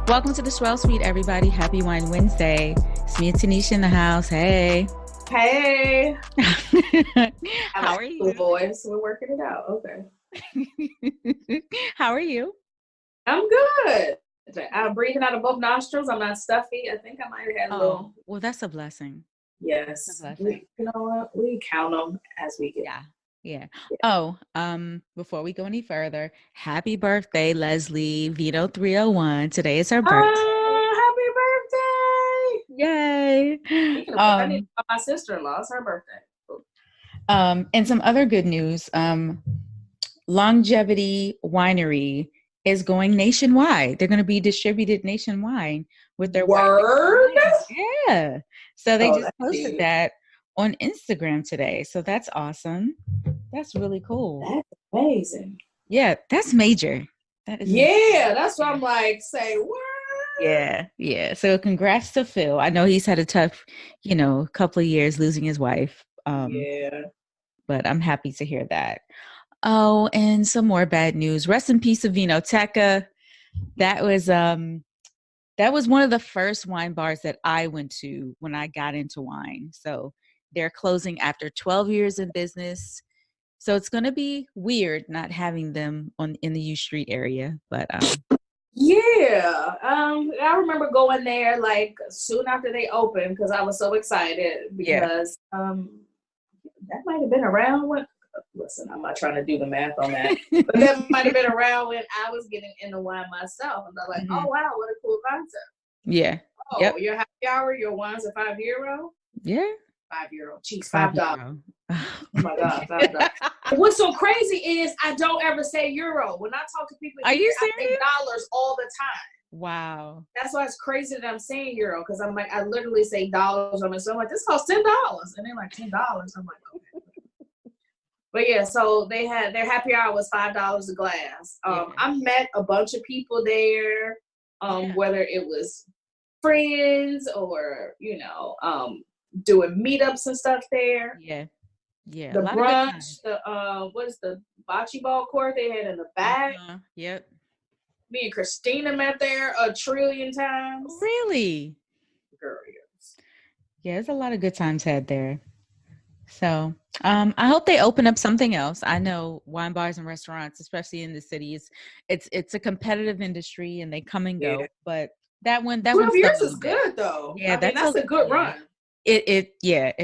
Welcome to the Swell Suite, everybody. Happy Wine Wednesday. It's me and Tanisha in the house. Hey. Hey. How are you? Voice. We're working it out. Okay. How are you? I'm good. I'm breathing out of both nostrils. I'm not stuffy. I think I might have had a little. Well, that's a blessing. Yes. That's a blessing. You know what? We count them as we get. Yeah. Before we go any further, happy birthday, Leslie Vito 301. Today is her birthday. Happy birthday! Yay! I need to call my sister-in-law. It's her birthday. And some other good news. Longevity Winery is going nationwide. They're going to be distributed nationwide with their word. Yeah. So they just posted that on Instagram today. So that's awesome. That's really cool. That's amazing. Yeah, that's major. That is major. That's what I'm like, say what? Yeah. So congrats to Phil. I know he's had a tough, couple of years losing his wife. But I'm happy to hear that. Oh, and some more bad news. Rest in peace of Vinoteca. That was one of the first wine bars that I went to when I got into wine. So they're closing after 12 years in business. So it's going to be weird not having them in the U Street area, but I remember going there like soon after they opened because I was so excited because that might have been around when. Listen, I'm not trying to do the math on that, but that might have been around when I was getting into wine myself. And I'm like, oh wow, what a cool concept. Yeah. Oh, your happy hour, your wine's a €5. Yeah. €5. Jeez, $5. Oh my God, $5. What's so crazy is I don't ever say euro. When I talk to people, are you serious? I say dollars all the time. Wow. That's why it's crazy that I'm saying euro because I'm like, I literally say dollars. I'm like, this costs $10, and they're like $10. I'm like, okay. But yeah, so they had their happy hour was $5 a glass. I met a bunch of people there, whether it was friends or doing meetups and stuff there. Yeah. The brunch, what is the bocce ball court they had in the back? Yep. Me and Christina met there a trillion times. Really? Girl, yes. Yeah, there's a lot of good times had there. So I hope they open up something else. I know wine bars and restaurants, especially in the cities, it's a competitive industry and they come and go. But that 12 years is good though. Yeah, that's a good run. It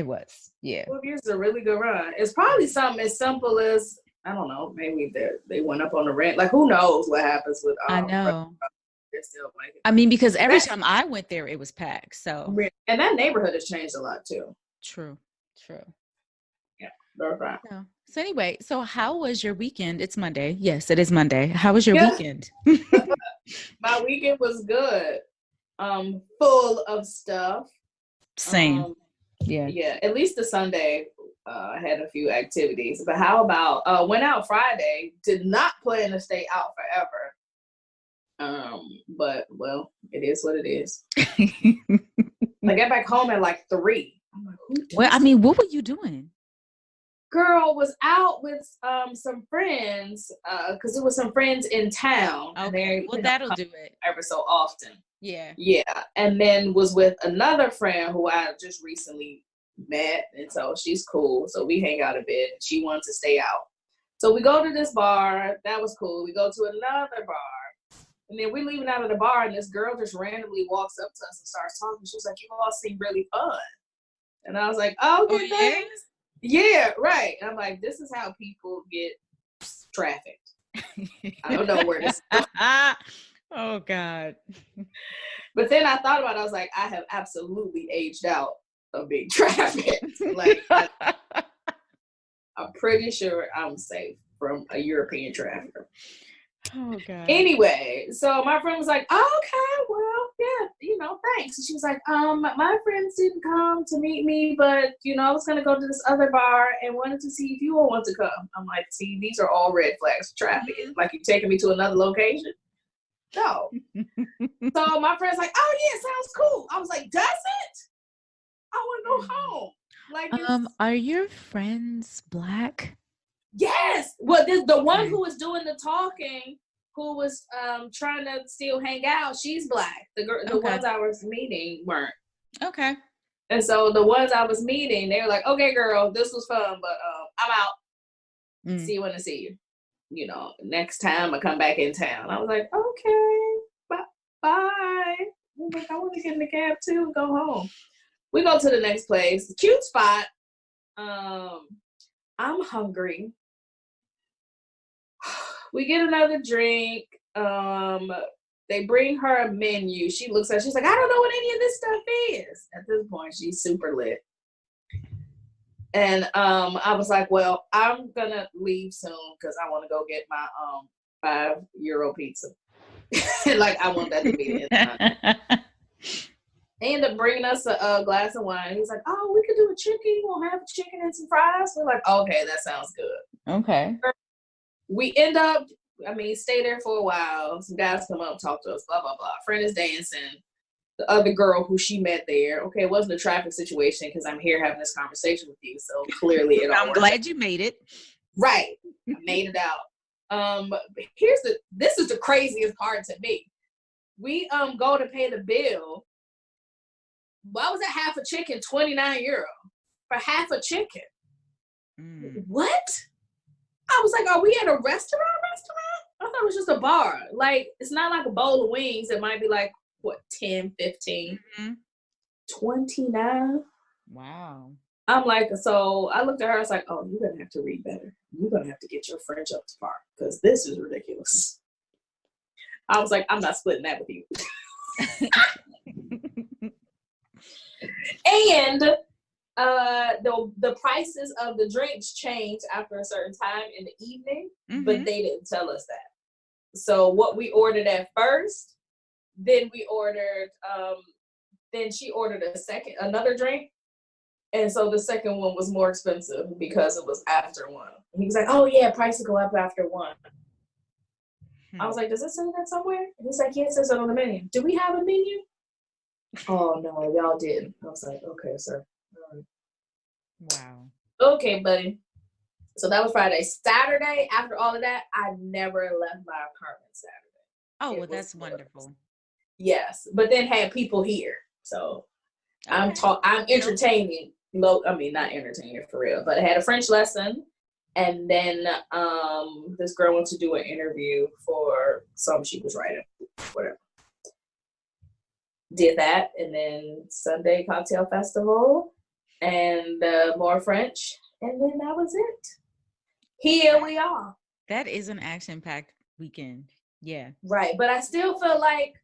was. Yeah. 12 years is a really good run. It's probably something as simple as, I don't know, maybe they went up on the rent. Like who knows what happens with I know. They're still like I mean, because every time I went there, it was packed. So and that neighborhood has changed a lot too. True. Right. So anyway, so how was your weekend? It's Monday. Yes, it is Monday. How was your weekend? My weekend was good. Full of stuff. Same. Yeah. At least the Sunday, I had a few activities. But how about went out Friday? Did not plan to stay out forever. But well, it is what it is. I got back home at like 3. I'm like, what were you doing? Girl, was out with some friends because it was some friends in town. Okay, well that'll do it. Ever so often. Yeah. And then was with another friend who I just recently met, and so she's cool. So we hang out a bit. She wants to stay out, so we go to this bar. That was cool. We go to another bar, and then we're leaving out of the bar, and this girl just randomly walks up to us and starts talking. She was like, "You all seem really fun," and I was like, "Oh, good thanks." Yeah, right. And I'm like, this is how people get trafficked. I don't know where this is. Oh, God. But then I thought about it. I was like, I have absolutely aged out of being trafficked. Like, I'm pretty sure I'm safe from a European trafficker. Oh, God. Anyway, so my friend was like, oh, okay, well, yeah, thanks. And she was like, my friends didn't come to meet me, but, I was going to go to this other bar and wanted to see if you all want to come. I'm like, see, these are all red flags for traffic. Like, you're taking me to another location? No. So my friend's like, oh, yeah, sounds cool. I was like, does it? I want to go home. Like, are your friends Black? Yes. Well, the one who was doing the talking who was trying to still hang out, she's Black. The ones I was meeting weren't. Okay. And so the ones I was meeting, they were like, okay, girl, this was fun, but I'm out. See you when I see you. You know, next time I come back in town. I was like, okay, bye. I'm like, I want to get in the cab too and go home. We go to the next place. Cute spot. I'm hungry. We get another drink. They bring her a menu. She looks at it. She's like, I don't know what any of this stuff is. At this point, she's super lit. And I was like, well, I'm going to leave soon because I want to go get my €5 pizza. Like, I want that to be it. They ended up bringing us a glass of wine. He's like, oh, we could do a chicken. We'll have a chicken and some fries. We're like, okay, that sounds good. Okay. We end up, stay there for a while. Some guys come up, talk to us, blah, blah, blah. Friend is dancing. The other girl who she met there, okay, it wasn't a traffic situation because I'm here having this conversation with you. So clearly it all I'm glad you made it. Right. I made it out. This is the craziest part to me. We go to pay the bill. Why was that half a chicken, €29 for half a chicken? What? I was like, are we at a restaurant? I thought it was just a bar. Like, it's not like a bowl of wings. It might be like, what, 10, 15, 29? Wow. I'm like, so I looked at her. I was like, oh, you're going to have to read better. You're going to have to get your French up to par because this is ridiculous. I was like, I'm not splitting that with you. And the prices of the drinks changed after a certain time in the evening, but they didn't tell us that. So what we ordered at first, then we ordered, then she ordered another drink. And so the second one was more expensive because it was after one. And he was like, oh yeah, prices go up after one. I was like, does it say that somewhere? And he's like, yeah, it says it on the menu. Do we have a menu? Oh no, y'all didn't. I was like, okay, sir. All right. Wow. Okay, buddy. So that was Friday. Saturday, after all of that, I never left my apartment Saturday. Oh, well, that's wonderful. Yes, but then had people here. So I'm entertaining. Not entertaining for real, but I had a French lesson. And then this girl went to do an interview for something she was writing, whatever. Did that, and then Sunday cocktail festival, and more French, and then that was it. Here we are. That is an action-packed weekend. Yeah. Right, but I still feel like,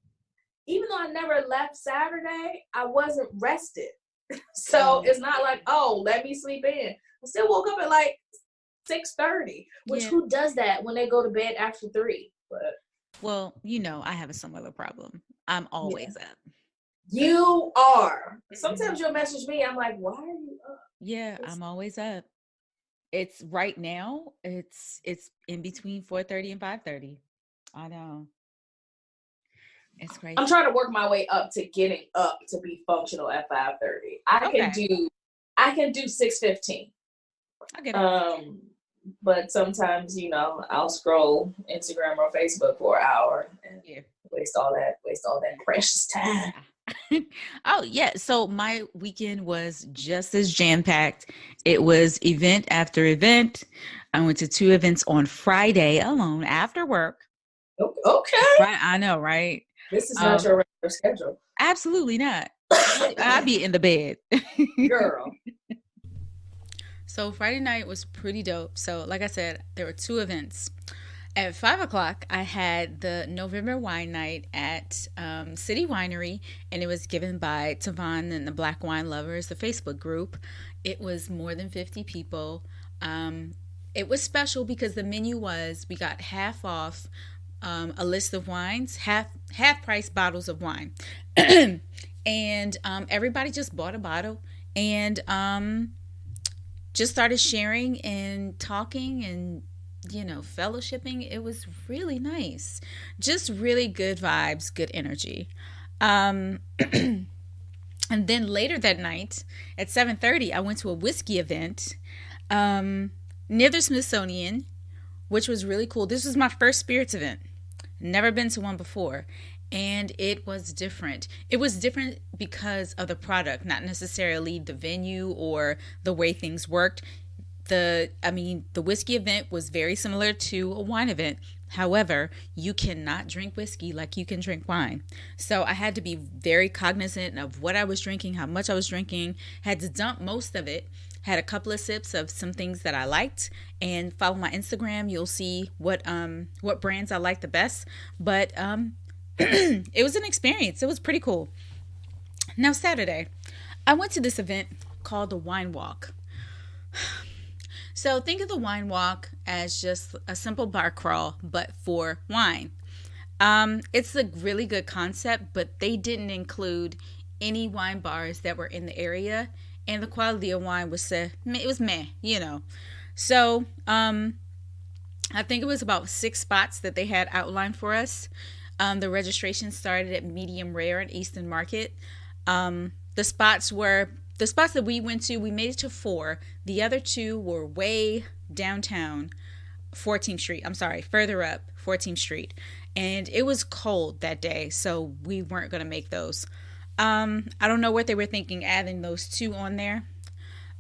even though I never left Saturday, I wasn't rested. So it's not like, oh, let me sleep in. I still woke up at like 6:30, which who does that when they go to bed after 3? But well, I have a similar problem. I'm always up. You are. Sometimes you'll message me. I'm like, why are you up? Yeah, I'm always up. It's right now. It's in between 4:30 and 5:30. I know. It's crazy. I'm trying to work my way up to getting up to be functional at 5:30. I can do 6:15. I get it. But sometimes, I'll scroll Instagram or Facebook for an hour and waste all that precious time. Oh yeah. So my weekend was just as jam-packed. It was event after event. I went to 2 events on Friday alone after work. Okay. Right. I know, right? This is not your regular schedule. Absolutely not. I'd be in the bed. Girl. So Friday night was pretty dope. So like I said, there were 2 events. At 5:00, I had the November wine night at City Winery, and it was given by Tavon and the Black Wine Lovers, the Facebook group. It was more than 50 people. It was special because the menu was, we got half off a list of wines, half price bottles of wine. And everybody just bought a bottle and just started sharing and talking and fellowshipping. It was really nice. Just really good vibes, good energy. And then later that night at 7:30, I went to a whiskey event near the Smithsonian, which was really cool. This was my first spirits event. Never been to one before. And it was different. It was different because of the product, not necessarily the venue or the way things worked. The whiskey event was very similar to a wine event. However, you cannot drink whiskey like you can drink wine. So I had to be very cognizant of what I was drinking, how much I was drinking, had to dump most of it, had a couple of sips of some things that I liked, and follow my Instagram. You'll see what brands I like the best. But it was an experience. It was pretty cool. Now Saturday, I went to this event called the Wine Walk. So think of the Wine Walk as just a simple bar crawl, but for wine. It's a really good concept, but they didn't include any wine bars that were in the area, and the quality of wine was it was meh, you know. So I think it was about 6 spots that they had outlined for us. The registration started at medium rare in Eastern Market. The spots that we went to, we made it to 4. The other 2 were way downtown, 14th Street. I'm sorry, further up, 14th Street. And it was cold that day, so we weren't going to make those. I don't know what they were thinking adding those 2 on there.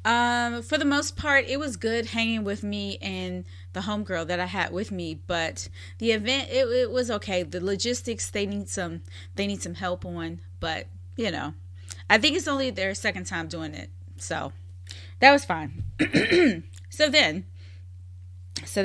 For the most part, it was good hanging with me and the homegirl that I had with me, but the event, it was okay. The logistics, they need some help on, but you know, I think it's only their second time doing it, so that was fine. So that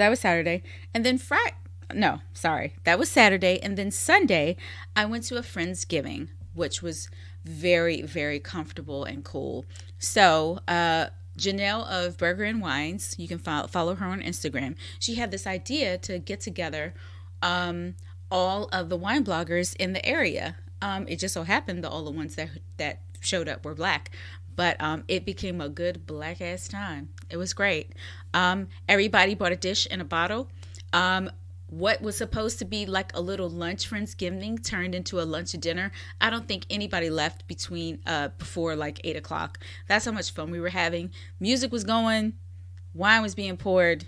was Saturday, and then that was Saturday, and then Sunday, I went to a Friendsgiving, which was very, very comfortable and cool. So, Janelle of Burger and Wines, you can follow her on Instagram. She had this idea to get together all of the wine bloggers in the area. It just so happened that all the ones that showed up were Black, but it became a good Black ass time. It was great. Everybody bought a dish and a bottle. What was supposed to be like a little lunch Friendsgiving turned into a lunch dinner. I don't think anybody left before like 8 o'clock. That's how much fun we were having. Music was going, wine was being poured.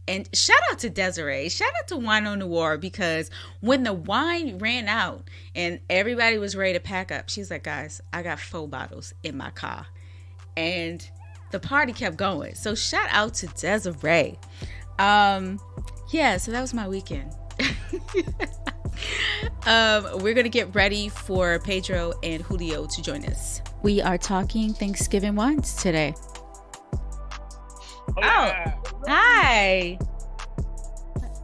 And shout out to Desiree, shout out to Wine on Noir, because when the wine ran out and everybody was ready to pack up, she's like, guys, I got 4 bottles in my car. And the party kept going. So shout out to Desiree. Yeah, so that was my weekend. We're going to get ready for Pedro and Julio to join us. We are talking Thanksgiving wines today. Hola. Oh, hi.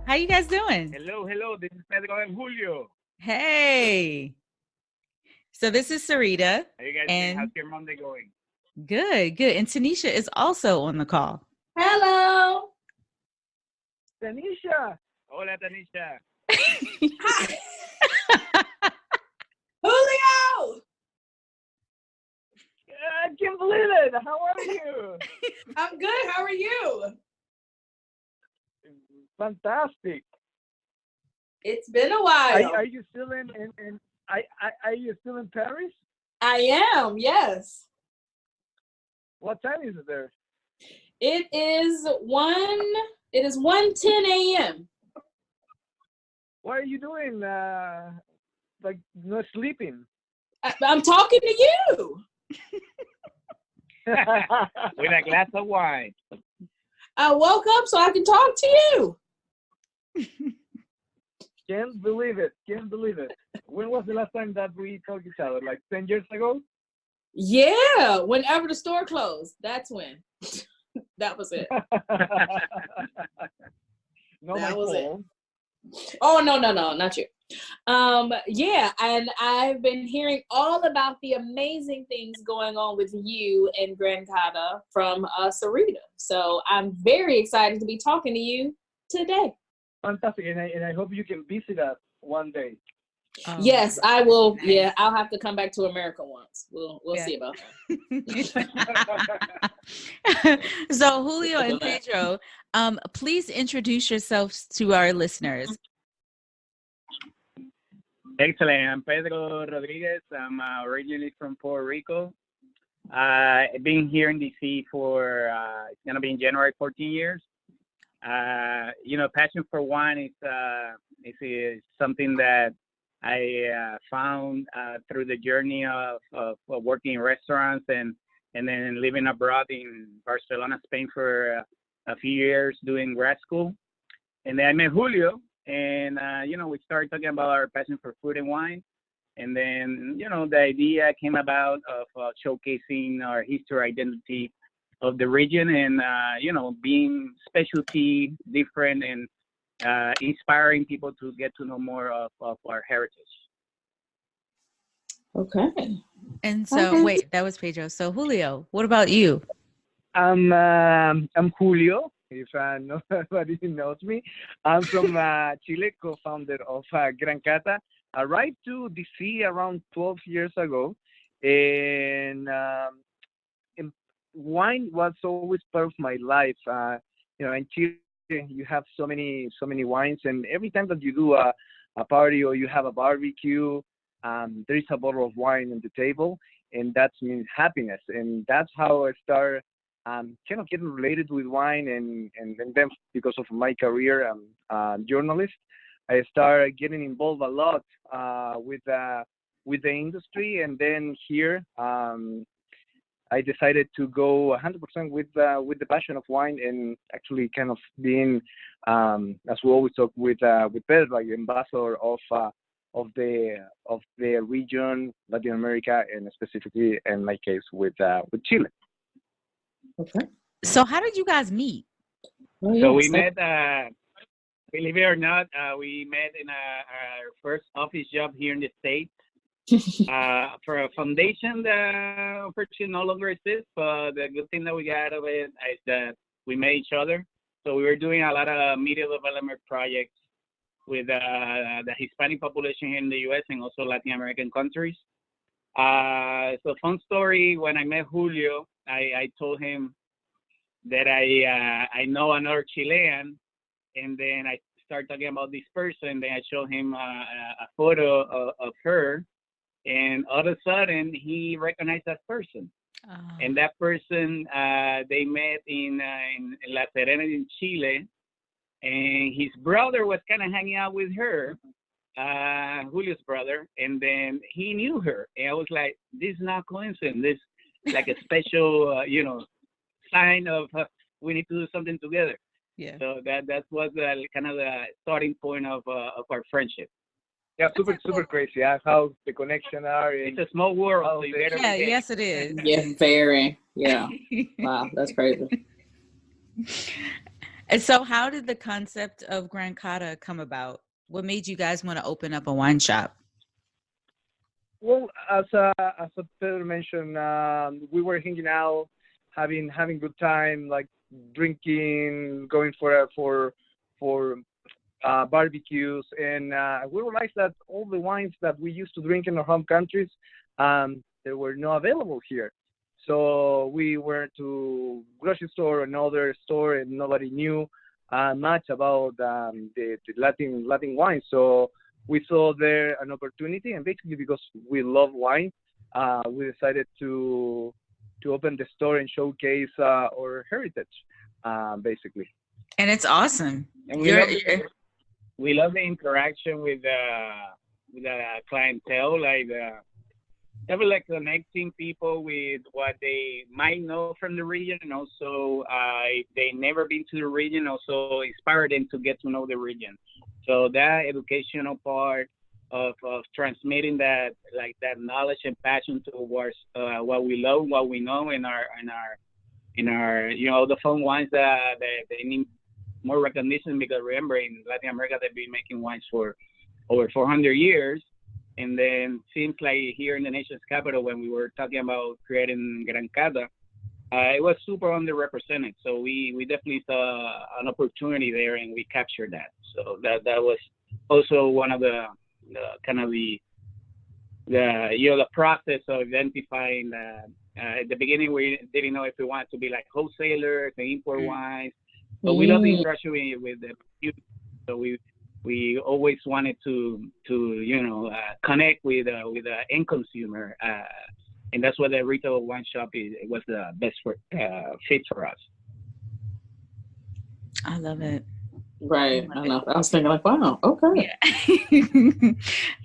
How you guys doing? Hello. This is Pedro and Julio. Hey. So this is Sarita. How you guys doing? How's your Monday going? Good. And Tanisha is also on the call. Hello. Tanisha. Hola, Tanisha. Hi. Julio. I can't believe it. How are you? I'm good. How are you? Fantastic. It's been a while. Are you still in are you still in Paris? I am, yes. What time is it there? It is 1:10 a.m. What are you doing? Like not sleeping? I'm talking to you. With a glass of wine. I woke up so I can talk to you. Can't believe it. When was the last time that we talked to each other? Like 10 years ago? Yeah, whenever the store closed. That's when. That was it. No, that was fault. it. Oh, no, not you. Yeah, and I've been hearing all about the amazing things going on with you and Grand Cata from Sarita. So I'm very excited to be talking to you today. Fantastic, and I hope you can visit us one day. Yes, I will. Nice. Yeah, I'll have to come back to America once. We'll see about that. So Julio and Pedro, please introduce yourselves to our listeners. Excellent. I'm Pedro Rodriguez. I'm originally from Puerto Rico. I've been here in DC for, it's going to be in January, 14 years. passion for wine is something that I found through the journey of working in restaurants and then living abroad in Barcelona, Spain for a few years doing grad school. And then I met Julio, and we started talking about our passion for food and wine. And then the idea came about of showcasing our history, identity of the region, and being specialty, different, and inspiring people to get to know more of our heritage. Okay. And so, wait, that was Pedro. So Julio, what about you? I'm Julio, if nobody knows me. I'm from Chile, co-founder of Gran Cata. I arrived to DC around 12 years ago, and wine was always part of my life. In Chile, you have so many wines, and every time that you do a party or you have a barbecue, there is a bottle of wine on the table, and that means happiness. And that's how I started kind of getting related with wine, and then because of my career, I'm a journalist, I started getting involved a lot with the industry, and then here I decided to go 100% with the passion of wine, and actually kind of being, as we always talk with Pedro, like ambassador of the region, Latin America, and specifically in my case with Chile. Okay. So how did you guys meet? So we met, believe it or not, we met in our first office job here in the States. For a foundation that unfortunately no longer exists, but the good thing that we got out of it is that we met each other. So we were doing a lot of media development projects with the Hispanic population here in the U.S. and also Latin American countries. So fun story, when I met Julio, I told him that I know another Chilean, and then I started talking about this person. Then I showed him a photo of her, and all of a sudden he recognized that person. Oh. And that person, they met in La Serena in Chile, and his brother was kind of hanging out with her, Julio's brother, and then he knew her. And I was like, this is not coincidence. This is like a special, sign of we need to do something together. Yeah. So that was kind of the starting point of our friendship. Yeah, super crazy. Yeah, how the connection are. It's a small world. So yeah, yes, it is. Yeah, very. Yeah. Wow, that's crazy. And so, how did the concept of Gran Cata come about? What made you guys want to open up a wine shop? Well, as Pedro mentioned, we were hanging out, having good time, like drinking, going for barbecues, and we realized that all the wines that we used to drink in our home countries, they were not available here. So we went to grocery store or another store, and nobody knew much about the Latin wine. So we saw there an opportunity, and basically because we love wine, we decided to open the store and showcase our heritage, basically. And it's awesome. And we love the interaction with the clientele, like like connecting people with what they might know from the region, and also if they never been to the region, also inspire them to get to know the region. So that educational part of transmitting that knowledge and passion towards what we love, what we know in our the fun wines that they need more recognition, because remember, in Latin America they've been making wines for over 400 years. And then seems like here in the nation's capital, when we were talking about creating Gran Cata, it was super underrepresented. So we definitely saw an opportunity there, and we captured that. So that was also one of the process of identifying that. At the beginning, we didn't know if we wanted to be like wholesalers and import wines, but we love the interaction with the youth. So we always wanted to connect with the end consumer, and that's why the retail wine shop was the best fit for us. I love it. Right. I I love know. it. I was thinking like, wow, okay. Yeah.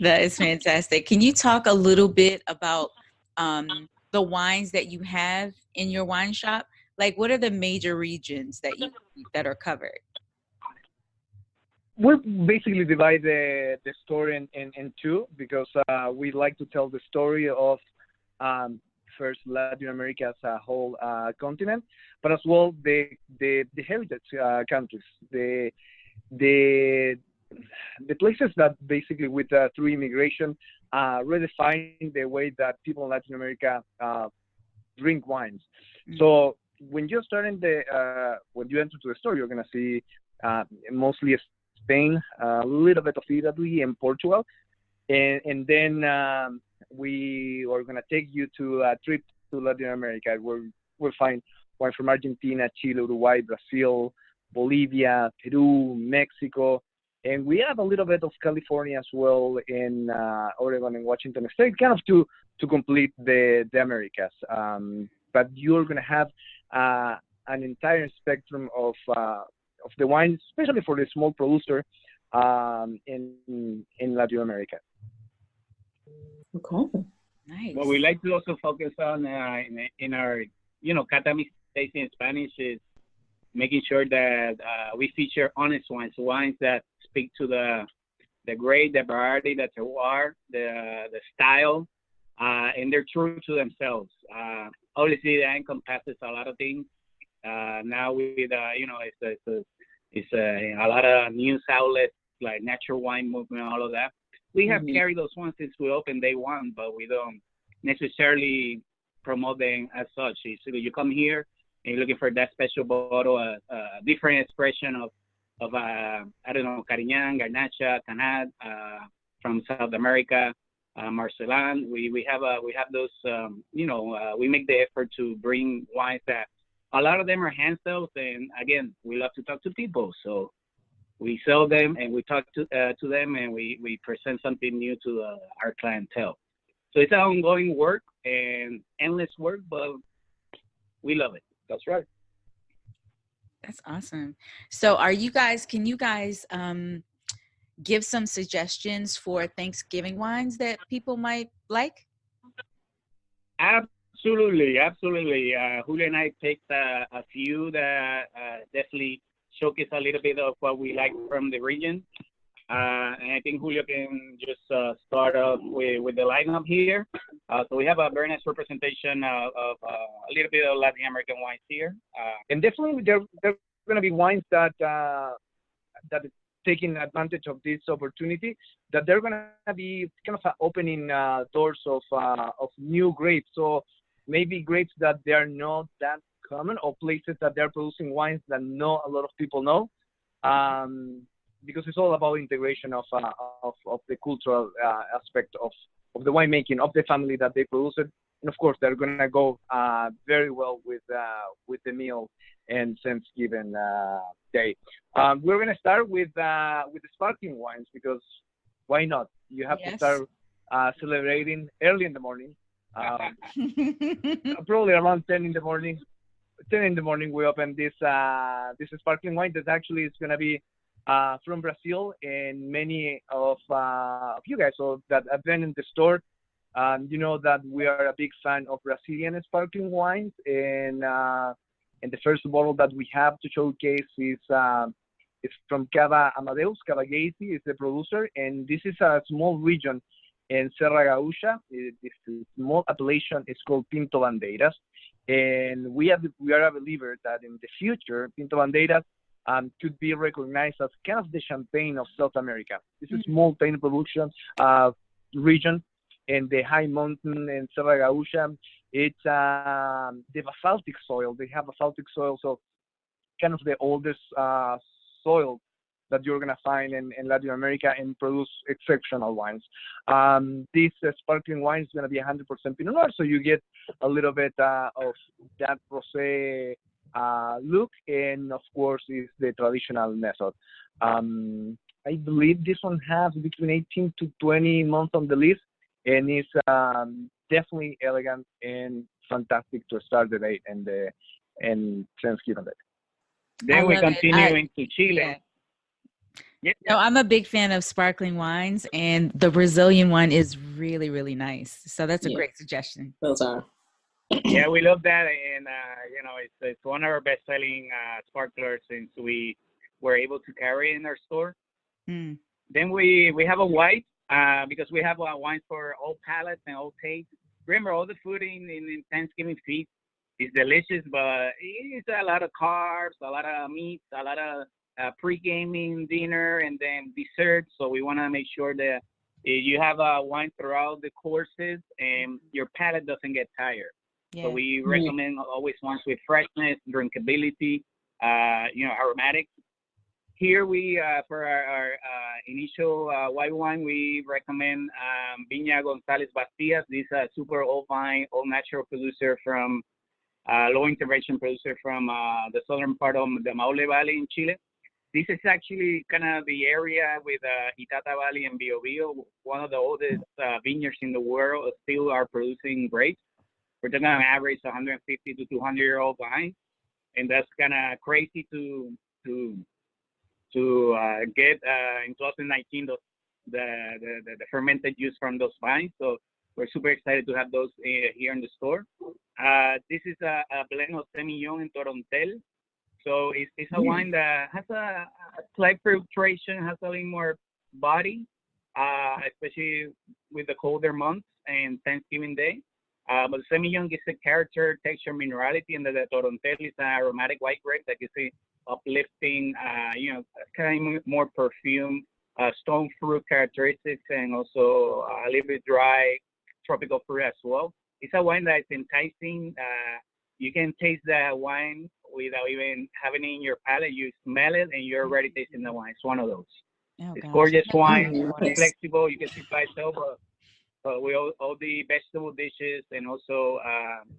That is fantastic. Can you talk a little bit about the wines that you have in your wine shop? Like, what are the major regions that are covered? We basically divide the story in two because we like to tell the story of um, first Latin America as a whole continent, but as well the heritage countries, the the places that basically with through immigration redefine the way that people in Latin America drink wines. Mm. So when you're starting when you enter to the store, you're gonna see mostly Spain, a little bit of Italy and Portugal, and then we are gonna take you to a trip to Latin America where we'll find wine from Argentina, Chile, Uruguay, Brazil, Bolivia, Peru, Mexico, and we have a little bit of California as well in Oregon and Washington State, kind of to complete the Americas. But you're gonna have an entire spectrum of the wines, especially for the small producer in Latin America. Okay. What we Nice. like to also focus on in our, Cata mistakes in Spanish is making sure that we feature honest wines, wines that speak to the grade, the variety, the terroir, the style, and they're true to themselves. Obviously, that encompasses a lot of things. Now with it's a lot of news outlets like Natural Wine Movement, all of that. We have Mm-hmm. carried those ones since we opened day one, but we don't necessarily promote them as such. So you come here and you're looking for that special bottle, a different expression of I don't know, Carignan, Garnacha, Tanat, from South America, Marcelin. We have those. We make the effort to bring wines that a lot of them are hand sales, and again, we love to talk to people, so we sell them and we talk to them, and we present something new to our clientele. So it's an ongoing work and endless work, but we love it. That's right. That's awesome. So can you guys give some suggestions for Thanksgiving wines that people might like? Absolutely, absolutely. Julio and I picked a few that definitely showcase a little bit of what we like from the region. And I think Julio can just start off with the lineup here. So we have a very nice representation of a little bit of Latin American wines here. And definitely there going to be wines that is taking advantage of this opportunity, that they're going to be kind of opening doors of new grapes. So maybe grapes that they are not that common, or places that they're producing wines that not a lot of people know. Because it's all about integration of the cultural aspect of the winemaking of the family that they produce it, and of course they're gonna go very well with the meal and Thanksgiving day. We're gonna start with the sparkling wines because why not? You have to Yes. start celebrating early in the morning, probably around 10 in the morning. 10 in the morning we open this sparkling wine that actually is gonna be from Brazil, and many of you guys so that have been in the store, you know that we are a big fan of Brazilian sparkling wines, and the first bottle that we have to showcase is from Cava Amadeus. Cava Gacy is the producer, and this is a small region in Serra Gaúcha. This small appellation is called Pinto Bandeiras, and we are a believer that in the future Pinto Bandeiras could be recognized as kind of the champagne of South America. This is small paint production region in the high mountain in Serra Gaúcha. It's the basaltic soil. They have basaltic soil, so kind of the oldest soil that you're gonna find in Latin America and produce exceptional wines. This sparkling wine is gonna be 100% Pinot Noir, so you get a little bit of that rosé look, and of course is the traditional method. I believe this one has between 18 to 20 months on the list, and it's definitely elegant and fantastic to start the day and Thanksgiving day. Then we continue into Chile. Yeah. No, I'm a big fan of sparkling wines, and the Brazilian one is really, really nice. So that's a great suggestion. Those are. Yeah, we love that, and you know, it's one of our best-selling sparklers since we were able to carry it in our store. Mm. Then we have a white because we have wines for all palates and all tastes. Remember, all the food in Thanksgiving feast is delicious, but it's a lot of carbs, a lot of meats, a lot of pre-gaming dinner, and then dessert. So we want to make sure that you have wine throughout the courses and your palate doesn't get tired. Yeah. So we recommend always wines with freshness, drinkability, you know, aromatics. Here we, for our initial white wine, we recommend Viña González Bastías. This is a super old vine, all natural producer from low intervention producer from the southern part of the Maule Valley in Chile. This is actually kind of the area with Cata Valley and Biobío, one of the oldest vineyards in the world, still are producing grapes. We're talking on average 150 to 200-year-old vines, and that's kind of crazy to get in 2019 the fermented juice from those vines. So we're super excited to have those here in the store. This is a blend of Semillon and Torontel. So it's a wine that has a slight filtration, has a little more body, especially with the colder months and Thanksgiving Day. But Semillon gives a character, texture, minerality, and the Torontel is an aromatic white grape that gives a uplifting, you know, kind of more perfume, stone fruit characteristics, and also a little bit dry tropical fruit as well. It's a wine that's enticing. You can taste the wine without even having it in your palate. You smell it and you're already tasting the wine. It's one of those. Oh, it's gorgeous wine, flexible. You can sit by itself, with all the vegetable dishes and also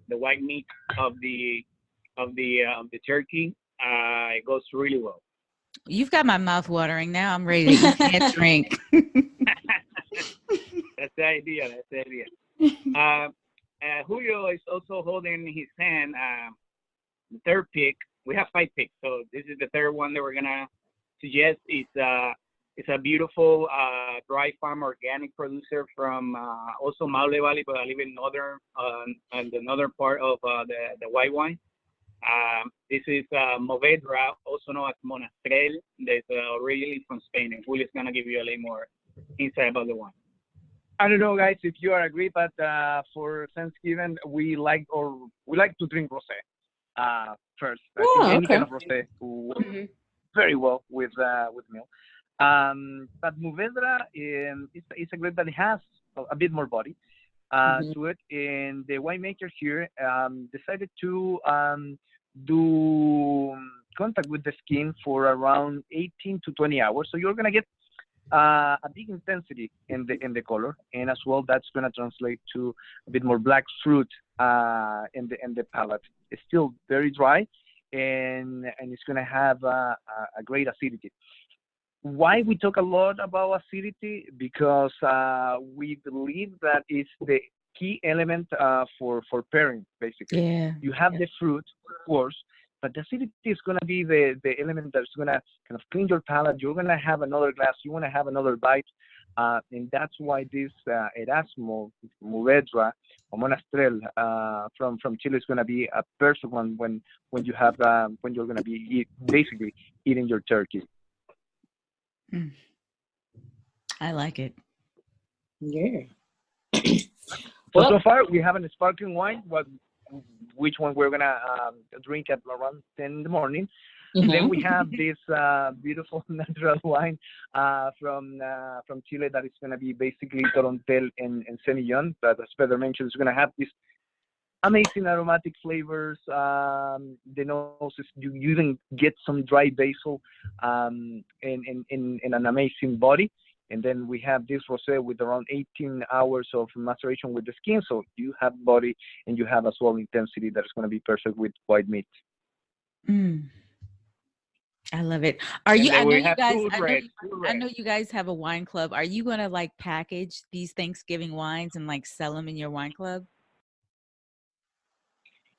the white meat of the turkey. It goes really well. You've got my mouth watering now. I'm ready to eat and drink. That's the idea. That's the idea. Julio is also holding in his hand the third pick. We have 5 picks, so this is the third one that we're gonna suggest. It's a beautiful dry farm organic producer from also Maule Valley, but I live in northern and the northern part of the white wine. This is Movedra, also known as Monastrell. That's originally from Spain, and Julio's gonna give you a little more insight about the wine. I don't know, guys, if you are agree, but for Thanksgiving we like to drink rosé first. Any kind of rosé very well with milk. But Movedra is a grape that has a bit more body to it, and the winemakers here decided to do contact with the skin for around 18 to 20 hours. So you're gonna get a big intensity in the color, and as well that's going to translate to a bit more black fruit in the palate. It's still very dry, and it's going to have a great acidity. Why we talk a lot about acidity? Because we believe that it's the key element for pairing, basically. Yeah. You have the fruit, of course, but the acidity is going to be the element that's going to kind of clean your palate. You're going to have another glass. You want to have another bite. And that's why this Erasmo, Movedra, or Monastrell from Chile is going to be a perfect one when you're going to be basically eating your turkey. I like it. Yeah. So far, we have a sparkling wine. Which one we're gonna drink at around 10 in the morning. Mm-hmm. Then we have this beautiful natural wine from Chile that is gonna be basically Torontel and Semillon. That, as Pedro mentioned, is gonna have this amazing aromatic flavors. The noses, you even get some dry basil in an amazing body. And then we have this rosé with around 18 hours of maceration with the skin. So you have body and you have as well intensity that is going to be perfect with white meat. I love it. I know you guys have a wine club. Are you going to like package these Thanksgiving wines and like sell them in your wine club?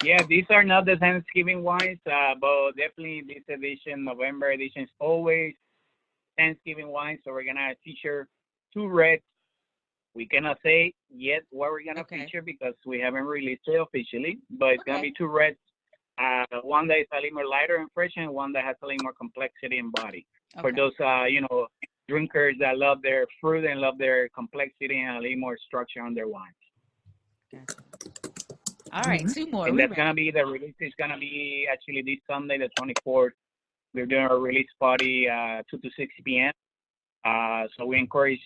Yeah, these are not the Thanksgiving wines, but definitely this edition, November edition, is always Thanksgiving wines. So we're gonna feature two reds. We cannot say yet what we're gonna feature because we haven't released it officially, but it's gonna be two reds. One that is a little more lighter and fresh, and one that has a little more complexity and body. For those, drinkers that love their fruit and love their complexity and a little more structure on their wines. All right, two more. And that's gonna be the release. Is gonna be actually this Sunday, the 24th. We're doing a release party 2 to 6 p.m. So we encourage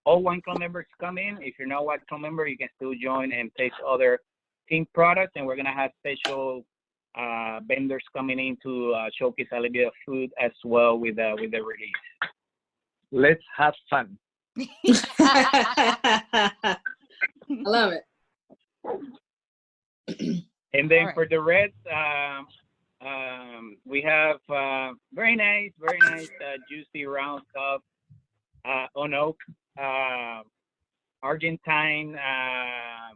all Wine Club members to come in. If you're not a Wine Club member, you can still join and taste other team products. And we're gonna have special vendors coming in to showcase a little bit of food as well with the release. Let's have fun. I love it. And then for the reds, we have very nice, juicy round cup on oak, Argentine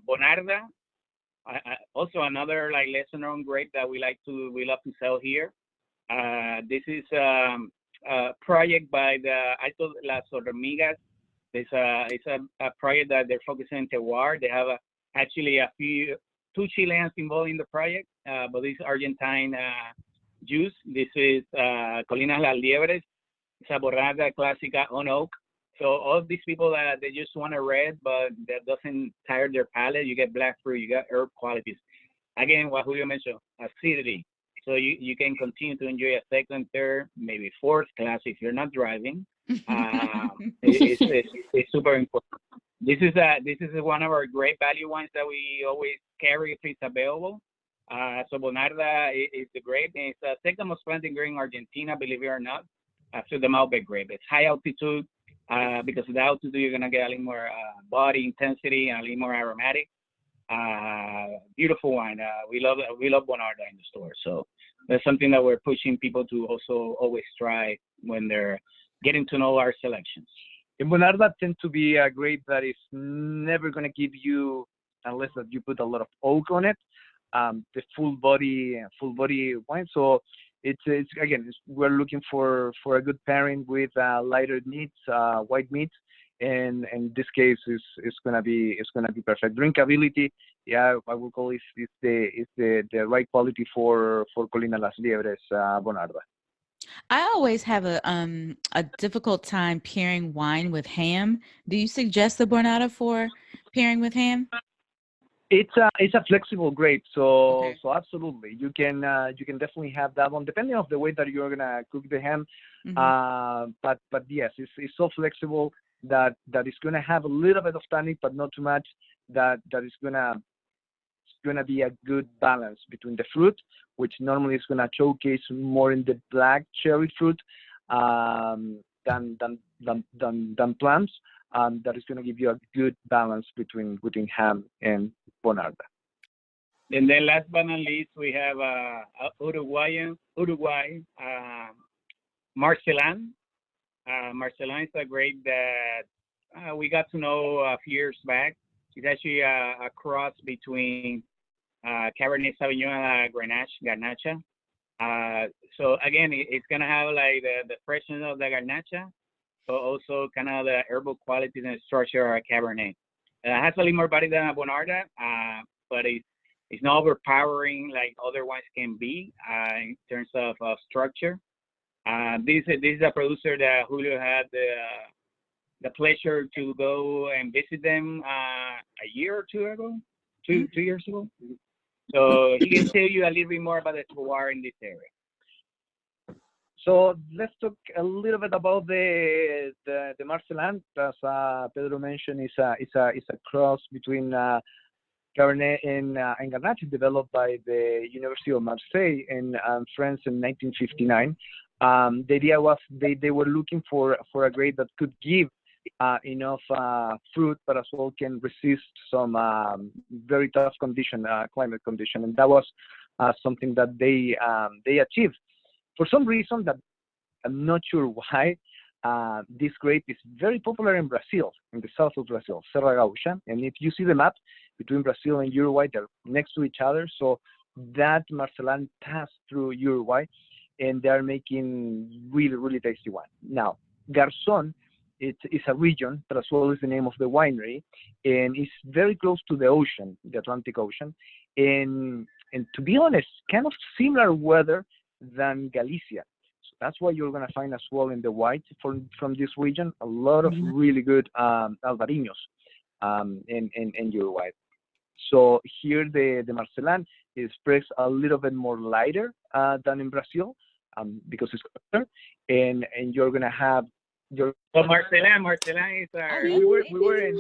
Bonarda. Also another like lesser known grape that we love to sell here. This is a project by the Alto Las Hormigas. It's a project that they're focusing on terroir. They have actually two Chileans involved in the project, but this Argentine juice. This is Colinas Las Liebres. It's a Bonarda Clásica on oak. So all of these people that they just want a red, but that doesn't tire their palate. You get black fruit, you got herb qualities. Again, what Julio mentioned, acidity. So you can continue to enjoy a second, third, maybe fourth class if you're not driving. It's super important. This is one of our great value wines that we always carry if it's available. So Bonarda is the grape, and it's the second most planted grape in Argentina, believe it or not, after the Malbec grape. It's high altitude. Because of the altitude, you're gonna get a little more body intensity and a little more aromatic. Beautiful wine. We love Bonarda in the store. So that's something that we're pushing people to also always try when they're getting to know our selections. And Bonarda tends to be a grape that is never gonna give you, unless that you put a lot of oak on it, the full body wine. So it's again, we're looking for a good pairing with lighter meats, white meats, and in this case it's gonna be perfect. Drinkability, yeah, I would call is the right quality for Colinas Las Liebres Bonarda. I always have a difficult time pairing wine with ham. Do you suggest the Bonarda for pairing with ham? It's a flexible grape, so absolutely you can definitely have that one depending on the way that you're gonna cook the ham. But yes, it's so flexible that it's gonna have a little bit of tannic, but not too much. That is gonna be a good balance between the fruit, which normally is gonna showcase more in the black cherry fruit than plums. That is going to give you a good balance between ham and Bonarda. And then last but not least, we have Uruguay Marcellan. Marcellan is a grape that we got to know a few years back. It's actually a cross between Cabernet Sauvignon and Garnacha. So again, it's going to have like the freshness of the Garnacha, but also kind of the herbal qualities and structure of Cabernet. It has a little more body than a Bonarda, but it's not overpowering like other wines can be in terms of structure. This is a producer that Julio had the pleasure to go and visit them a year or two ago, two years ago. So he can tell you a little bit more about the terroir in this area. So let's talk a little bit about the Marcellan. As Pedro mentioned, it's a cross between Cabernet and Garnacha, developed by the University of Marseille in France in 1959. The idea was they were looking for a grape that could give enough fruit, but as well can resist some very tough climate condition, and that was something that they achieved. For some reason that I'm not sure why, this grape is very popular in Brazil, in the south of Brazil, Serra Gaúcha. And if you see the map, between Brazil and Uruguay. They're next to each other, so that Marcelan passed through Uruguay, and they're making really, really tasty wine. Now, Garzón, it's a region. Trasuelo is the name of the winery, and it's very close to the ocean, the Atlantic Ocean, and to be honest, kind of similar weather than Galicia. So that's why you're gonna find as well in the white from this region a lot of really good Albariños in Uruguay. So here the Marcelan is pressed a little bit more lighter than in Brazil because it's colder, and you're gonna have your. Well, Marcelan is our. We were in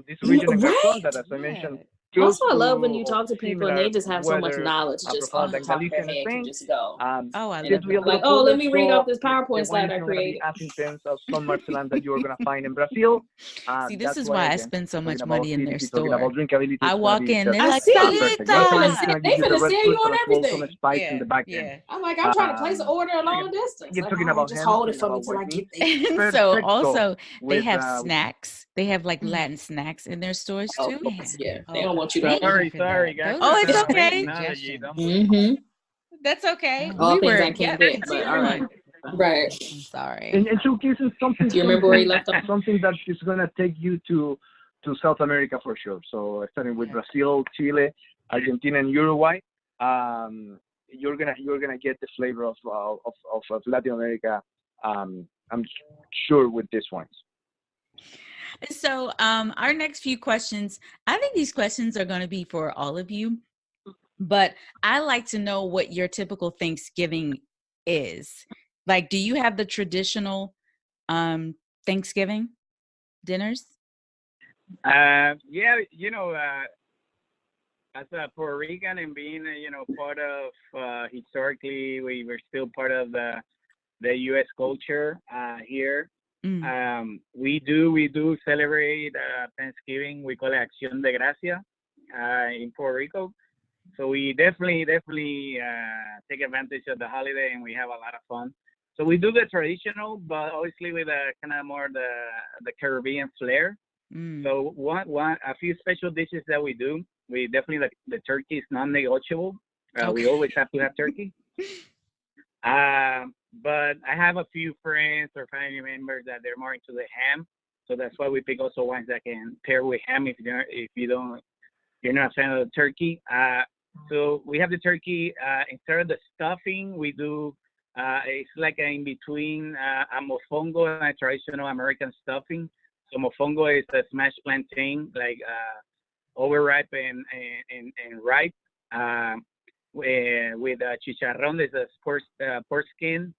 this region in Garzón that, as I mentioned. Also, I love when you talk to people and they just have so much knowledge just off the top of their head can just go. I love that. Like, let me read off this PowerPoint slide I created. As intense as some Marcelan that you're going to find in Brazil. See, this is why I spend so much money in their store. I walk in, they're like, they finna sell you on everything. I'm like, I'm trying to place an order a long distance. You're talking about just hold it for me till I get there. So also, they have snacks. They have like Latin snacks in their stores too. Yeah, they don't want you to. Sorry, guys. Oh, it's okay. That's okay. All things I can't get, but all right. Right. I'm sorry. In two cases, something. Do you remember where you left off? Something that is gonna take you to South America for sure. So starting with Brazil, Chile, Argentina, and Uruguay, you're gonna get the flavor of Latin America. I'm sure with these wines. So our next few questions, I think these questions are going to be for all of you, but I like to know what your typical Thanksgiving is. Like, do you have the traditional Thanksgiving dinners? Yeah, as a Puerto Rican and being, part of, historically, we were still part of the U.S. culture here. We do celebrate Thanksgiving. We call it Acción de Gracia in Puerto Rico. So we definitely take advantage of the holiday, and we have a lot of fun. So we do the traditional, but obviously with a kind of more the Caribbean flair. So a few special dishes that we do. We definitely the turkey is non-negotiable. We always have to have turkey. But I have a few friends or family members that they're more into the ham, so that's why we pick also wines that can pair with ham if you're not a fan of the turkey. So we have the turkey instead of the stuffing. We do it's like in between a mofongo and a traditional American stuffing. So mofongo is a smashed plantain, like overripe and ripe. With chicharrón, there's a pork skin,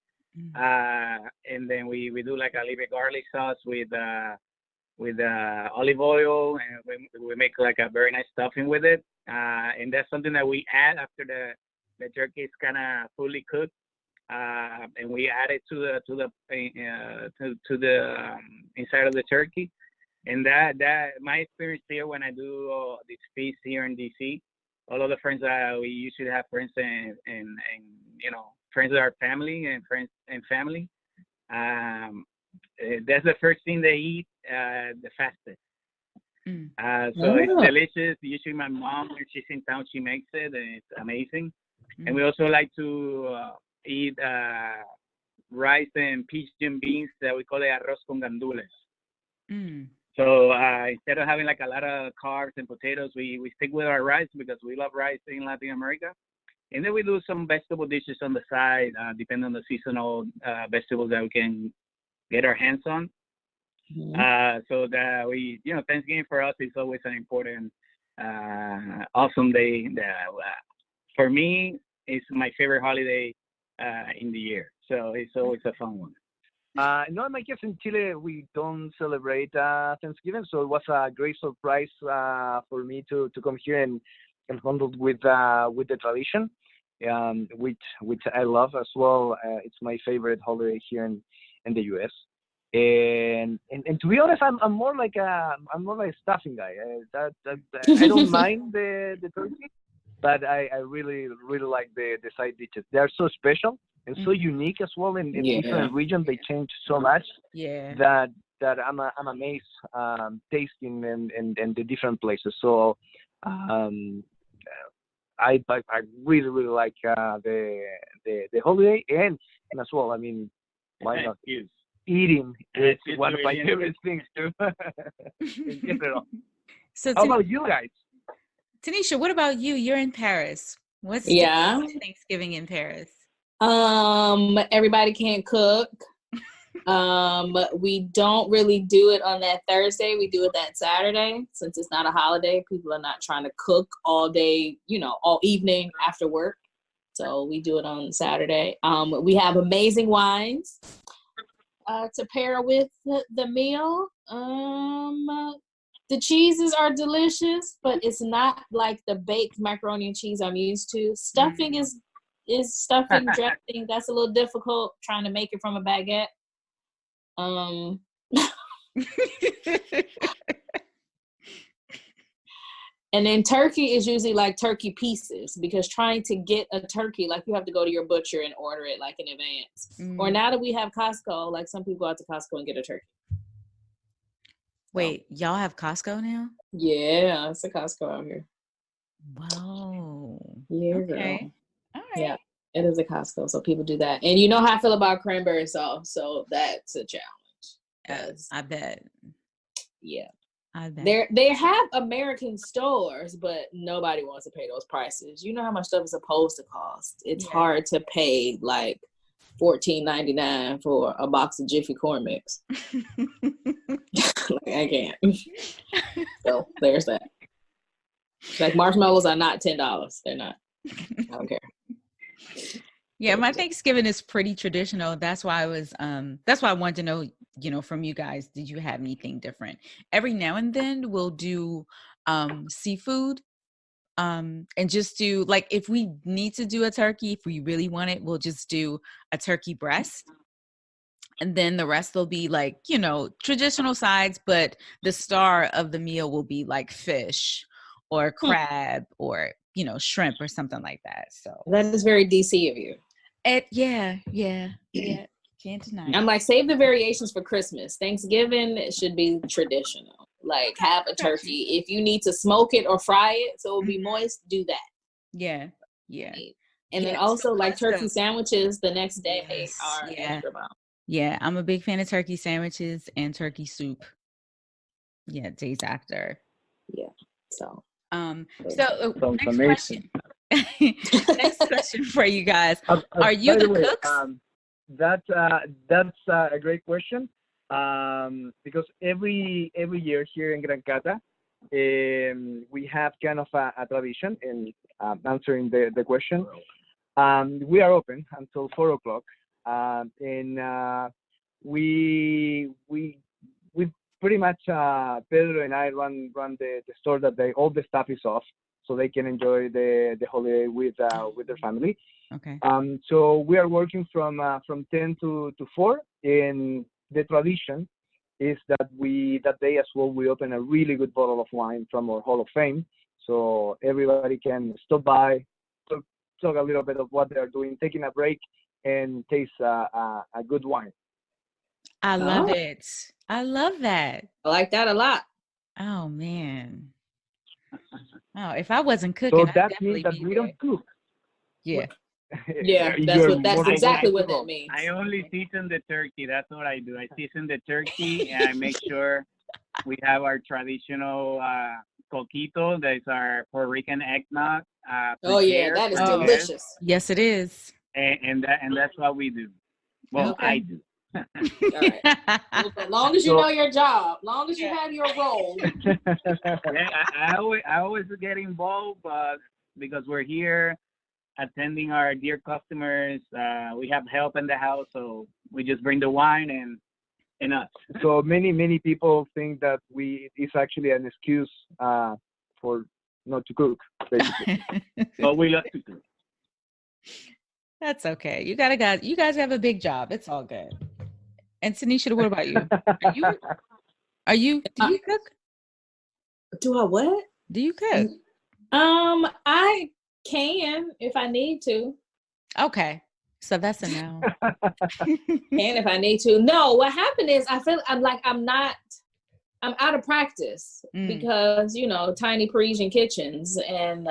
and then we do like a little bit garlic sauce with olive oil, and we make like a very nice stuffing with it, and that's something that we add after the turkey is kind of fully cooked, and we add it to the inside of the turkey, and that my experience here when I do these feasts here in DC. All of the friends we usually have friends and friends of our family and friends and family. That's the first thing they eat the fastest. So it's delicious. Usually my mom, when she's in town, she makes it, and it's amazing. And we also like to eat rice and pigeon beans that we call it arroz con gandules. So instead of having like a lot of carbs and potatoes, we stick with our rice because we love rice in Latin America. And then we do some vegetable dishes on the side, depending on the seasonal vegetables that we can get our hands on. So that we, Thanksgiving for us is always an important, awesome day. For me, it's my favorite holiday in the year. So it's always a fun one. No, in my case in Chile, we don't celebrate Thanksgiving, so it was a great surprise for me to come here and handle with the tradition, which I love as well. It's my favorite holiday here in the U.S. And to be honest, I'm more like a stuffing guy. I don't mind the turkey, but I really like the side dishes. They are so special and so unique as well in different regions. They change so much that that I'm amazed tasting in the different places. So I really like the holiday, and as well, I mean, why not? Eating is one of my favorite things too. In general. So How about you guys? Tanisha, what about you? You're in Paris. What's Thanksgiving in Paris? Everybody can't cook. We don't really do it on that Thursday. We do it that Saturday. Since it's not a holiday, people are not trying to cook all day, all evening after work. So we do it on Saturday. We have amazing wines to pair with the meal. The cheeses are delicious, but it's not like the baked macaroni and cheese I'm used to. Stuffing is stuffing, dressing. That's a little difficult, trying to make it from a baguette. And then turkey is usually like turkey pieces, because trying to get a turkey, like you have to go to your butcher and order it like in advance. Or now that we have Costco, like some people go out to Costco and get a turkey. Wait, y'all have Costco now? Yeah, it's a Costco out here. Wow. Yeah. Okay. All right. Yeah, it is a Costco, so people do that. And you know how I feel about cranberry sauce, so that's a challenge. I bet. Yeah. I bet. They have American stores, but nobody wants to pay those prices. You know how much stuff is supposed to cost. It's hard to pay like $14.99 for a box of Jiffy corn mix. Like, I can't. So there's that. Like marshmallows are not $10. They're not. I don't care. Yeah, my Thanksgiving is pretty traditional. That's why that's why I wanted to know, from you guys, did you have anything different? Every now and then we'll do seafood. And just do, like, if we need to do a turkey, if we really want it, we'll just do a turkey breast. And then the rest will be like, traditional sides, but the star of the meal will be like fish or crab or, shrimp or something like that. So that is very DC of you. Yeah. Can't deny. I'm like, save the variations for Christmas. Thanksgiving should be traditional. Like, have a turkey. If you need to smoke it or fry it so it'll be moist, do that. Yeah. And then also like turkey sandwiches the next day are extra bomb. Yeah, I'm a big fan of turkey sandwiches and turkey soup. Yeah, days after. Yeah. So next question. Next question for you guys. Are you the cooks? That's a great question. Because every year here in Gran Cata, we have kind of a tradition in answering the question. We are open until 4:00, and we pretty much Pedro and I run the store that all the staff is off, so they can enjoy the holiday with their family. Okay. So we are working from 10 to 4. In the tradition is that day as well we open a really good bottle of wine from our Hall of Fame, so everybody can stop by, talk a little bit of what they're doing, taking a break, and taste a good wine. I love it. I love that. I like that a lot. Oh man. Oh, if I wasn't cooking, so that means that we don't cook. Yeah. Yeah, that's exactly what that means. I only season the turkey. That's what I do. I season the turkey and I make sure we have our traditional coquito. That is our Puerto Rican eggnog. Oh yeah, that is delicious. Yes, it is. And that's what we do. Well, okay. I do. All right. Well, as long as you know your job, long as you have your role. Yeah, I always get involved because we're here attending our dear customers. We have help in the house, so we just bring the wine and us. So many people think that it's actually an excuse for not to cook, basically. But we love to cook. That's okay. You guys have a big job. It's all good. And Tanisha, what about you? Do you cook? Do I what? Do you cook? I can if I need to. Okay. So that's a no. And if I need to. No, what happened is I feel I'm out of practice because, you know, tiny Parisian kitchens and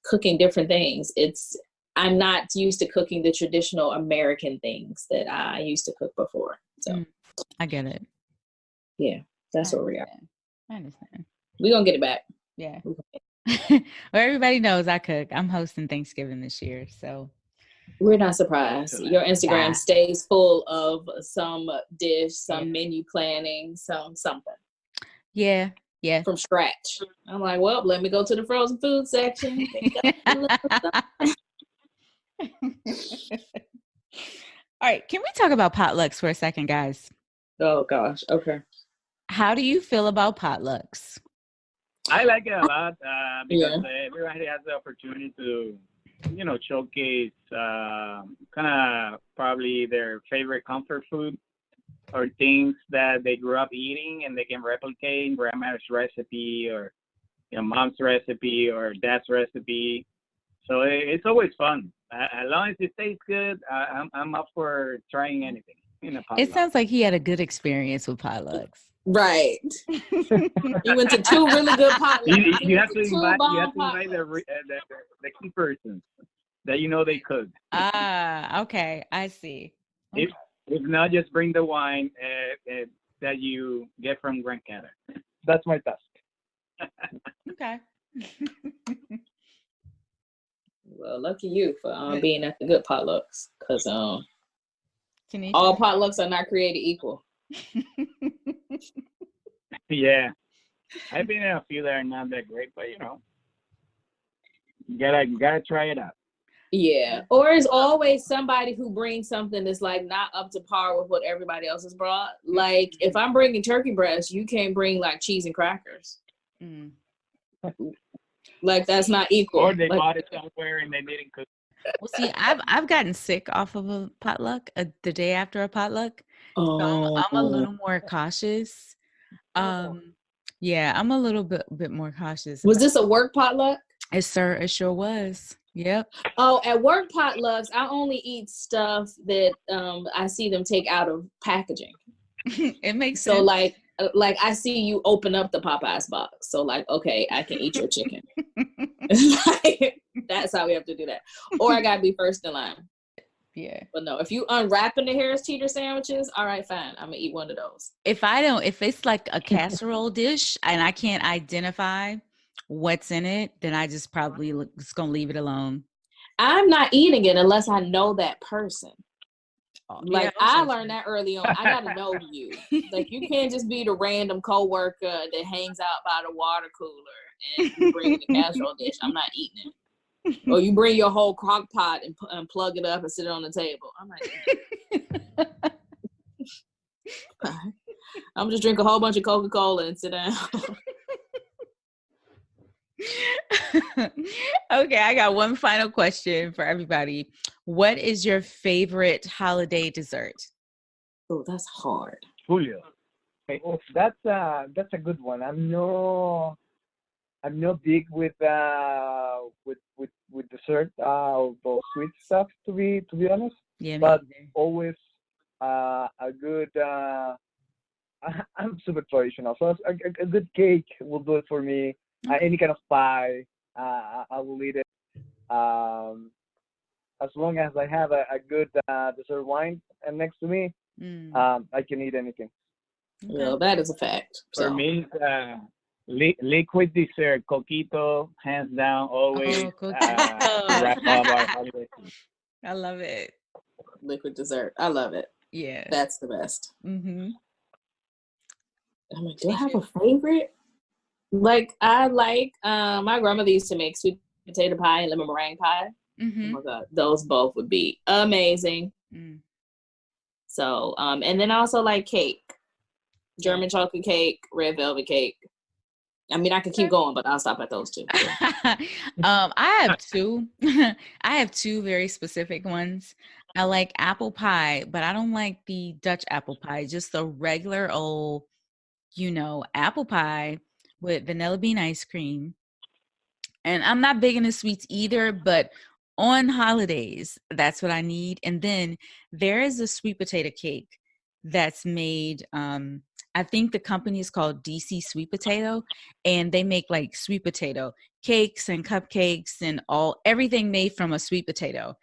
cooking different things. I'm not used to cooking the traditional American things that I used to cook before. So I get it. Yeah, that's where we are. I understand. We're going to get it back. Yeah. Well, everybody knows I cook. I'm hosting Thanksgiving this year, so. We're not surprised. Your Instagram stays full of some dish, some menu planning, something. Yeah. From scratch. I'm like, well, let me go to the frozen food section. All right, can we talk about potlucks for a second, guys? Oh, gosh. Okay. How do you feel about potlucks? I like it a lot because everybody has the opportunity to, you know, showcase kind of probably their favorite comfort food or things that they grew up eating and they can replicate grandma's recipe or, you know, mom's recipe or dad's recipe. So it's always fun. As long as it tastes good, I'm up for trying anything in a potluck. It sounds like he had a good experience with potlucks. Right. He went to 2 really good potlucks. You have to invite the key persons that you know they cook. Okay. I see. If not, just bring the wine that you get from Grand Cata. That's my task. Okay. Well, lucky you for being at the good potlucks, because all potlucks are not created equal. Yeah, I've been in a few that are not that great, but you know, you gotta try it out. Yeah, or is always somebody who brings something that's like not up to par with what everybody else has brought. Like if I'm bringing turkey breast, you can't bring like cheese and crackers. Like that's not equal. Or they bought it somewhere and they didn't cook. Well, see, I've gotten sick off of a potluck the day after a potluck. So I'm a little more cautious. Yeah, I'm a little bit more cautious. Was this a work potluck? Yes, sir. It sure was. Yep. Oh, at work potlucks, I only eat stuff that I see them take out of packaging. It makes sense. So like I see you open up the Popeyes box. So like, okay, I can eat your chicken. That's how we have to do that. Or I gotta be first in line. Yeah. But no, if you unwrapping the Harris Teeter sandwiches, all right, fine. I'm gonna eat one of those. If it's like a casserole dish and I can't identify what's in it, then I just probably just gonna leave it alone. I'm not eating it unless I know that person. Like I learned that early on. I gotta know you. Like you can't just be the random coworker that hangs out by the water cooler and you bring the casserole dish. I'm not eating it. Or you bring your whole crock pot and plug it up and sit it on the table. I'm not eating it. I'm just drink a whole bunch of Coca-Cola and sit down. Okay, I got one final question for everybody. What is your favorite holiday dessert? Oh, that's hard. Julio. Oh, that's a good one. I'm not big with dessert or sweet stuff to be honest. Yeah, but always a good. I'm super traditional, so a good cake will do it for me. Any kind of pie, I will eat it. As long as I have a good dessert wine and next to me, I can eat anything. Well, that is a fact. For me, liquid dessert, coquito, hands down, always. Wrap up our holiday. I love it. Liquid dessert, I love it. Yeah, that's the best. Mm-hmm. I'm like, do I have a favorite? Like I like my grandmother used to make sweet potato pie and lemon meringue pie. Mm-hmm. Oh my god, those both would be amazing. So and then I also like cake. German chocolate cake, red velvet cake. I mean, I could keep going, but I'll stop at those two. I have two. I have two very specific ones. I like apple pie, but I don't like the Dutch apple pie, just the regular old, apple pie with vanilla bean ice cream. And I'm not big into sweets either, but on holidays, that's what I need. And then there is a sweet potato cake that's made. I think the company is called DC Sweet Potato, and they make like sweet potato cakes and cupcakes and everything made from a sweet potato.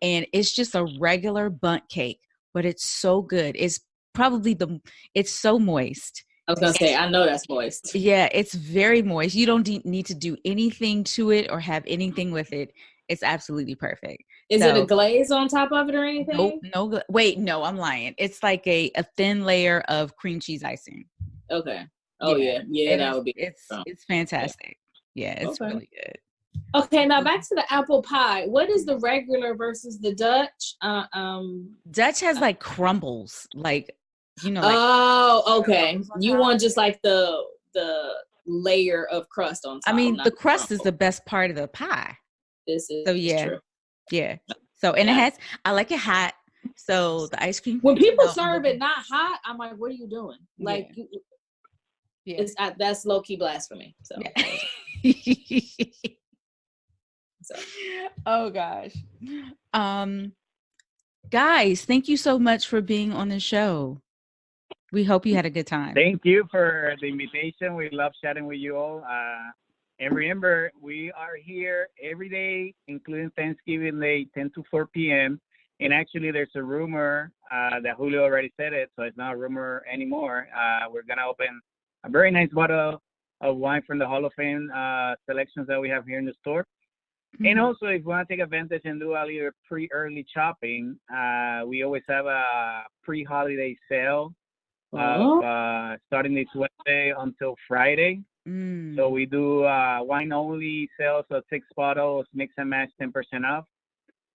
And it's just a regular bundt cake, but it's so good. It's so moist. I was gonna say, I know that's moist. Yeah, it's very moist. You don't need to do anything to it or have anything with it. It's absolutely perfect. Is it a glaze on top of it or anything? Nope. Wait, no, I'm lying. It's like a thin layer of cream cheese icing. Okay. Oh yeah. That would be. It's fantastic. Yeah, it's really good. Okay, now back to the apple pie. What is the regular versus the Dutch? Dutch has like crumbles, like like. Oh, okay. You want just like the layer of crust on top. I mean, the crust is the best part of the pie. This is true. Yeah. So, and I like it hot. So the ice cream. When people serve it not hot, I'm like, what are you doing? Like, that's low key blasphemy. So. Oh gosh. Guys, thank you so much for being on the show. We hope you had a good time. Thank you for the invitation. We love chatting with you all. And remember, we are here every day, including Thanksgiving Day, 10 to 4 p.m. And actually, there's a rumor that Julio already said it, so it's not a rumor anymore. We're going to open a very nice bottle of wine from the Hall of Fame selections that we have here in the store. Mm-hmm. And also, if you want to take advantage and do a little pre-early shopping, we always have a pre-holiday sale starting this Wednesday until Friday. So we do wine-only sales of 6 bottles, mix and match, 10% off.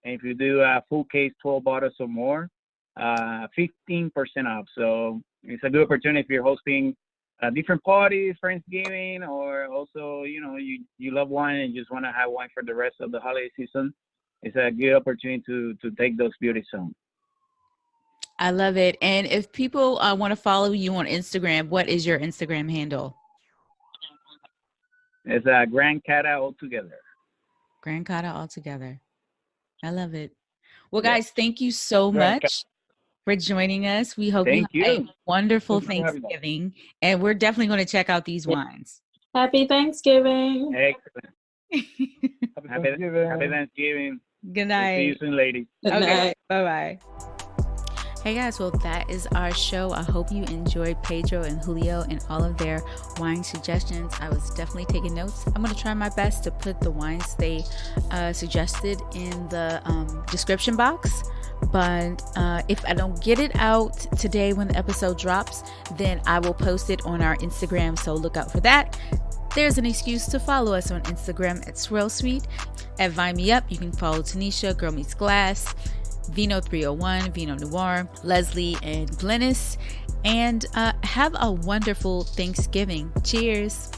And if you do a full case, 12 bottles or more, 15% off. So it's a good opportunity if you're hosting a different party, Friendsgiving, or also, you love wine and just want to have wine for the rest of the holiday season. It's a good opportunity to take those beauties home. I love it. And if people want to follow you on Instagram, what is your Instagram handle? It's Grand Cata altogether. Grand Cata altogether. I love it. Well, guys, thank you so much for joining us. We hope you have a wonderful Thanksgiving, and we're definitely going to check out these wines. Happy Thanksgiving. Excellent. Happy Thanksgiving. Good night. See you soon, ladies. Okay. Bye-bye. Hey guys, well that is our show. I hope you enjoyed Pedro and Julio and all of their wine suggestions. I was definitely taking notes. I'm going to try my best to put the wines they suggested in the description box. But if I don't get it out today when the episode drops, then I will post it on our Instagram. So look out for that. There's an excuse to follow us on Instagram at Swirl Sweet. At Vine Me Up, you can follow Tanisha, Girl Meets Glass, Vino 301, Vino Noir, Leslie, and Glennis. And have a wonderful Thanksgiving. Cheers.